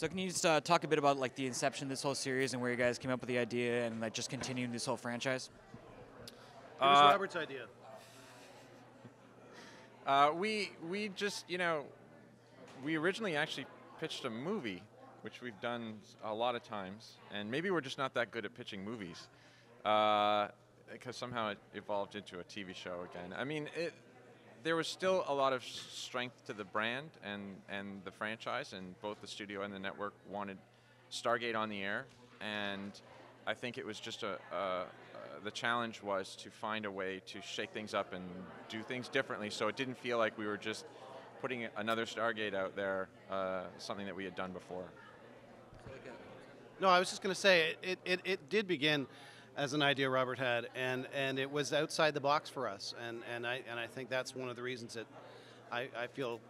So can you just talk a bit about like the inception of this whole series and where you guys came up with the idea and like just continuing this whole franchise? It was Robert's idea. We just, we originally actually pitched a movie, which we've done a lot of times, and maybe we're just not that good at pitching movies, because somehow it evolved into a TV show again. I mean, there was still a lot of strength to the brand and the franchise, and both the studio and the network wanted Stargate on the air, and I think it was just the challenge was to find a way to shake things up and do things differently, so it didn't feel like we were just putting another Stargate out there, something that we had done before. No, I was just going to say it did begin as an idea Robert had, and it was outside the box for us, and I think that's one of the reasons that I feel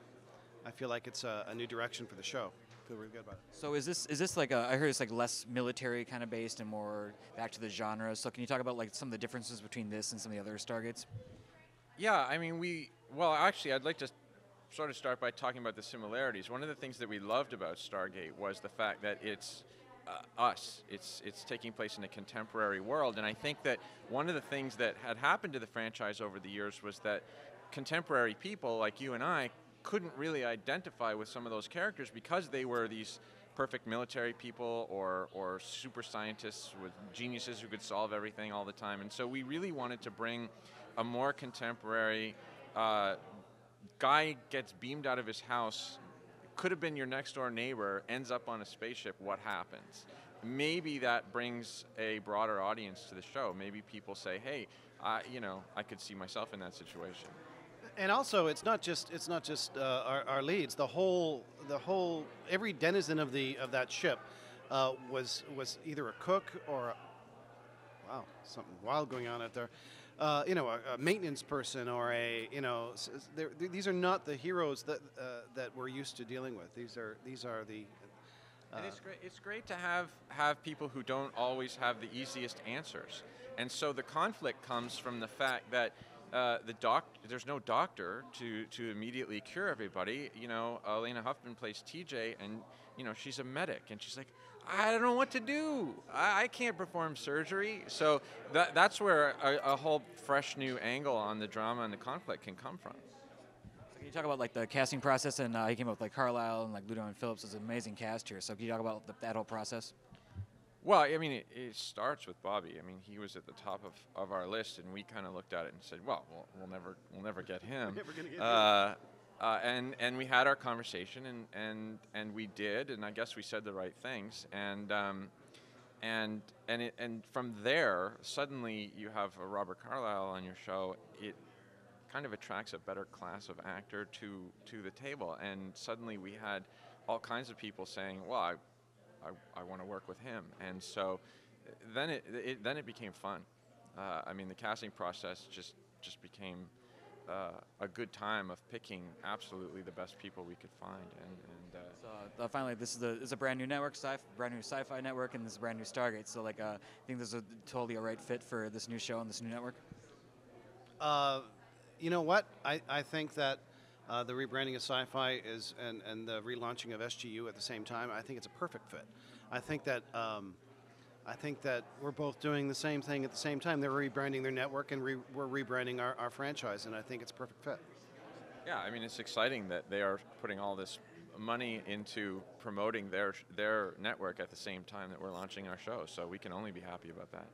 like it's a new direction for the show. I feel really good about it. So is this like I heard it's like less military kind of based and more back to the genre. So can you talk about like some of the differences between this and some of the other Stargates? Yeah, I mean, well, actually, I'd like to sort of start by talking about the similarities. One of the things that we loved about Stargate was the fact that it's us. It's taking place in a contemporary world, and I think that one of the things that had happened to the franchise over the years was that contemporary people like you and I couldn't really identify with some of those characters because they were these perfect military people or super scientists with geniuses who could solve everything all the time. And so we really wanted to bring a more contemporary guy gets beamed out of his house, could have been your next door neighbor, ends up on a spaceship, what happens? Maybe that brings a broader audience to the show. Maybe people say, hey, I could see myself in that situation. And also, it's not just our leads. The whole every denizen of that ship was either a cook or wow, something wild going on out there. A maintenance person or these are not the heroes that we're used to dealing with. These are the. And it's great to have people who don't always have the easiest answers, and so the conflict comes from the fact that there's no doctor to immediately cure everybody. Elena Huffman plays TJ, and she's a medic, and she's like, I don't know what to do. I can't perform surgery. So that's where a whole fresh new angle on the drama and the conflict can come from. So can you talk about like the casting process and he came up with like Carlisle and like Ludo and Phillips is an amazing cast here. So can you talk about that whole process? Well, I mean, it starts with Bobby. I mean, he was at the top of our list, and we kind of looked at it and said, well, we'll never get him. We're never gonna get him. And we had our conversation, and we did, and I guess we said the right things, and from there, suddenly you have a Robert Carlyle on your show. It kind of attracts a better class of actor to the table, and suddenly we had all kinds of people saying, well, I want to work with him, and so then it became fun. I mean, the casting process just became a good time of picking absolutely the best people we could find. So finally, this is a brand new network, brand new SyFy network, and this is a brand new Stargate. So like, I think this is a totally a right fit for this new show and this new network. You know what? I think that the rebranding of SyFy and the relaunching of SGU at the same time, I think it's a perfect fit. I think that we're both doing the same thing at the same time. They're rebranding their network, and we're rebranding our franchise, and I think it's a perfect fit. Yeah, I mean, it's exciting that they are putting all this money into promoting their network at the same time that we're launching our show, so we can only be happy about that.